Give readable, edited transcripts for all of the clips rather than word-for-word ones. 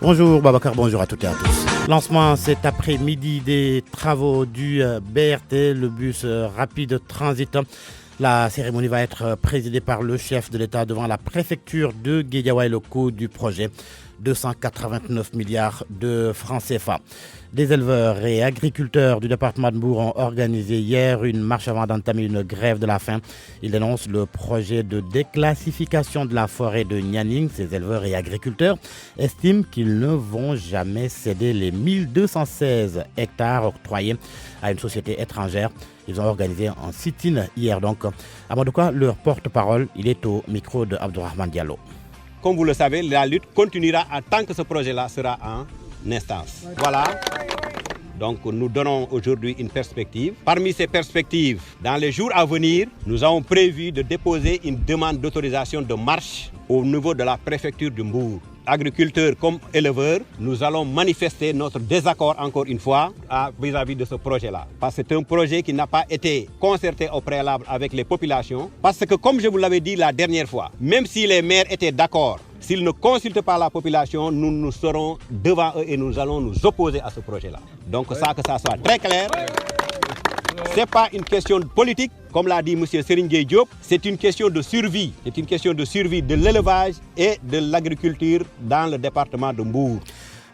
Bonjour Babacar, bonjour à toutes et à tous. Lancement cet après-midi des travaux du BRT, le bus rapide transit. La cérémonie va être présidée par le chef de l'État devant la préfecture de Guédiawaye, le coût du projet. 289 milliards de francs CFA. Des éleveurs et agriculteurs du département de Mbour ont organisé hier une marche avant d'entamer une grève de la faim. Ils dénoncent le projet de déclassification de la forêt de Nianing. Ces éleveurs et agriculteurs estiment qu'ils ne vont jamais céder les 1216 hectares octroyés à une société étrangère. Ils ont organisé un sit-in hier donc. Amadouka, leur porte-parole, il est au micro de Abdourahmane Diallo. Comme vous le savez, la lutte continuera tant que ce projet-là sera en instance. Voilà. Donc nous donnons aujourd'hui une perspective. Parmi ces perspectives, dans les jours à venir, nous avons prévu de déposer une demande d'autorisation de marche au niveau de la préfecture de Mbour. Agriculteurs comme éleveurs, nous allons manifester notre désaccord encore une fois vis-à-vis de ce projet-là. Parce que c'est un projet qui n'a pas été concerté au préalable avec les populations. Parce que comme je vous l'avais dit la dernière fois, même si les maires étaient d'accord, s'ils ne consultent pas la population, nous serons devant eux et nous allons nous opposer à ce projet-là. Donc ça, que ça soit très clair. Ce n'est pas une question politique, comme l'a dit M. Serigne Gueye Diop, c'est une question de survie. C'est une question de survie de l'élevage et de l'agriculture dans le département de Mbour.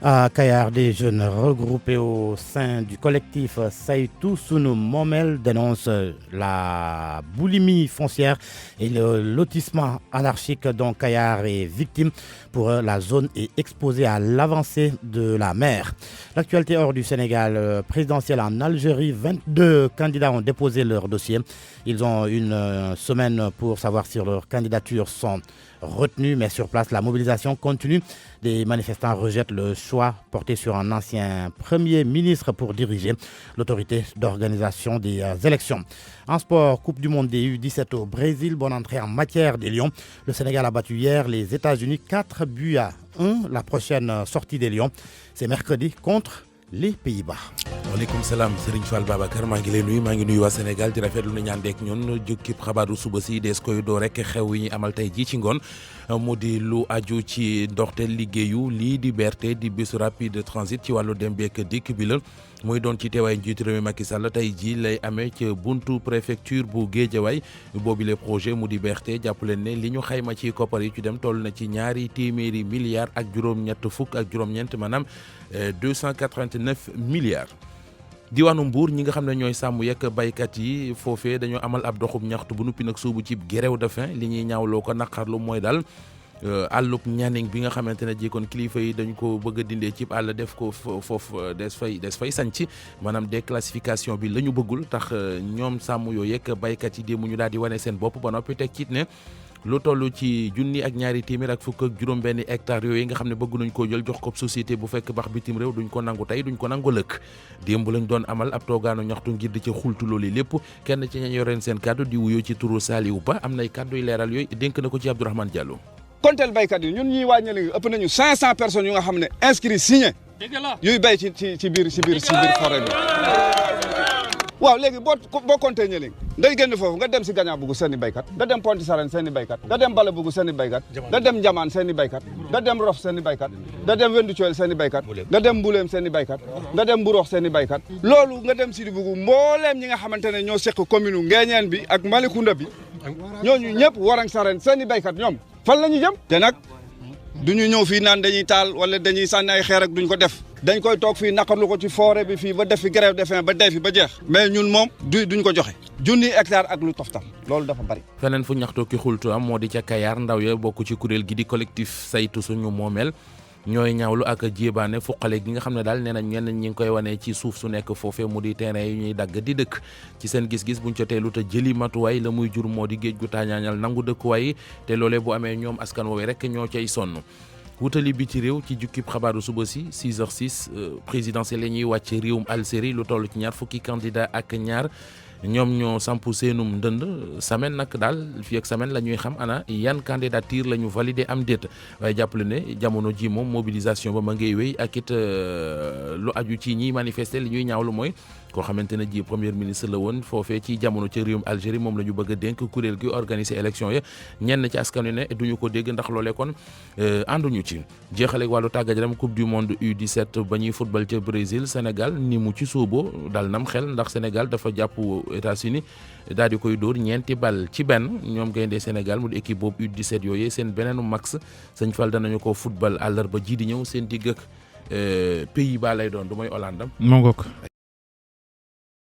À Kayar, des jeunes regroupés au sein du collectif Saïtou Sounou Momel dénoncent la boulimie foncière et le lotissement anarchique dont Kayar est victime. Pour eux, la zone est exposée à l'avancée de la mer. L'actualité hors du Sénégal présidentielle en Algérie, 22 candidats ont déposé leur dossier. Ils ont une semaine pour savoir si leurs candidatures sont retenues, mais sur place, la mobilisation continue. Des manifestants rejettent le choix porté sur un ancien Premier ministre pour diriger l'autorité d'organisation des élections. En sport, Coupe du Monde des U17 au Brésil, bonne entrée en matière des Lions. Le Sénégal a battu hier les États-Unis 4-1. La prochaine sortie des Lions, c'est mercredi contre les Pays-Bas. waaleykum salaam Serigne Fall Babacar maa ngi lay nuyu maa ngi nuyu waa Sénégal di rafetlu na ñaan deek ñun jukkib xabaaru suba si dees koy doo rek xew yi ñu amal tey jii ci ngoon mu di lu aju ci ndorteel liggéeyu lii di BRT di bus rapide transit ci wàllu dem beek dikk bi la muy doon ci teewaay njiitu réew mi Macky Sall tey jii lay amee ci buntu préfecture bu Guédiawaye boobi le projet mu di BRT jàpp leen ne li ñu xayma ci koppar yi ci dem toll na ci ñaari téeméeri milliards ak juróom-ñett fukk ak juróom-ñeent maanaam 289 milliards. diwaanu Mbour ñi nga xam ne ñooy sàmm yekk baykat yi foofee dañoo amal ab doxub ñaxtu bu nuppi nag suubu ci grève de faim li ñuy ñaawloo ko naqarlu mooy daal àllub Nianing bi nga xamante ne ji kon kilifa yi dañ ko bëgg a dindee ci àll def ko foofu des fay sanc maanaam déclassification bi la ñu bëggul tax ñoom sàmm yoo yekk baykat yi démb ñu daal di wane seen bopp ba noppi teg ci ne lu toll ci junni ak ñaari téeméer ak fukk ak juróom-benni hectares yooyu nga xam ne bëgg nañ koo jël jox ko société bu fekk bax bitim réew duñ ko nangu tey duñ ko nangu lëkk démb lañ doon amal ab toogaanu ñaxtu ngir di ci xultu loolu lépp kenn ci ña yoreen seen kàddu di wuyoo ci turu Saliou Ba am nay kàddu yu leeral yooyu dénk na ko ci Abdourahmane Diallo. konteel baykat yi ñun ñuy wàññi léegi ëpp nañu 500 personnes yu nga xam ne inscrits signé yuy bay ci biir forêt bi. waaw léegi boo compté ñi léegi day génn foofu nga dem si Gagna Bougou seen i baykat nga dem Pointe Sarène seen i baykat nga dem Bala Bougou seen i baykat nga dem Ndiamane seen i baykat nga dem Rof seen i baykat nga dem Wendu Thioel seen i baykat nga dem Mbouleem seen i baykat nga dem Mburox seen i baykat loolu nga dem Sidi Bougou mbooleem ñi nga xamante ne ñoo seq commune Nguéniène bi ak Malicounda bi ñooñu ñëpp Warang Sarène seen i baykat ñoom fan la ñu jëm te nag duñu ñëw fii naan dañuy taal wala dañuy sànni ay xeer ak duñ ko def dañ koy toog fii naqarlu ko ci forêt bi fii ba def fi grève de faim ba dee fi ba jeex mais ñun moom duñ ko joxe junni hectare ak lu toftal loolu dafa bari. feneen fu ñaxtoo ki xultu am moo di ca Kayar ndaw ya bokk ci kuréel gi di collectif saytu suñu moomeel ñooy ñaawlu ak jéebaane fuqale gi nga xam ne daal nee nañ ñenn ñi ngi koy wane ci suuf su nekk foofee mu di terrain yi ñuy dagg di dëkk ci seen gis-gis buñ ca teelu te jëli matuwaay la muy jur moo di géej gu taañaañal nangu dëkkuwaay te loolee bu amee ñoom askan woowee rek ñoo cay sonn. wutali bi ci réew ci jukkib xabaaru suba si 6h06 présidentielle la ñuy wàcc réewum Algérie lu toll ci ñaar fukki candidat ak ñaar ñoom ñoo sampu seenum ndënd semaine nag daal fii ak semaine la ñuy xam ana yan candidature la ñu validé am déet waaye jàppale ne jamono ji moom mobilisation ba ma ngay wéy ak it lu aju ci ñiy manifester li ñuy ñaawlu mooy koo xamante ne ji premier ministre la woon foofee ci jamono ci réewum Algérie moom la ñu bëgg a dénk kuréel gi organiser élection ya ñenn ci askan wi ne duñu ko dégg ndax loolee kon ànduñu ci jeexale wàllu tàggat yaram coupe du monde U17 ba ñuy football ca Brésil Sénégal ni mu ci sóobo dal nam xel ndax Sénégal dafa jàpp États-Unis daal di koy dóor 4 bal ci benn ñoom gaynde Sénégal mu di équipe boobu U17 yooyu seen beneenu max sëñ Fall danañu ko football àllarba ji di ñëw seen digg ak Pays-Bas lay doon du mooy Hollande.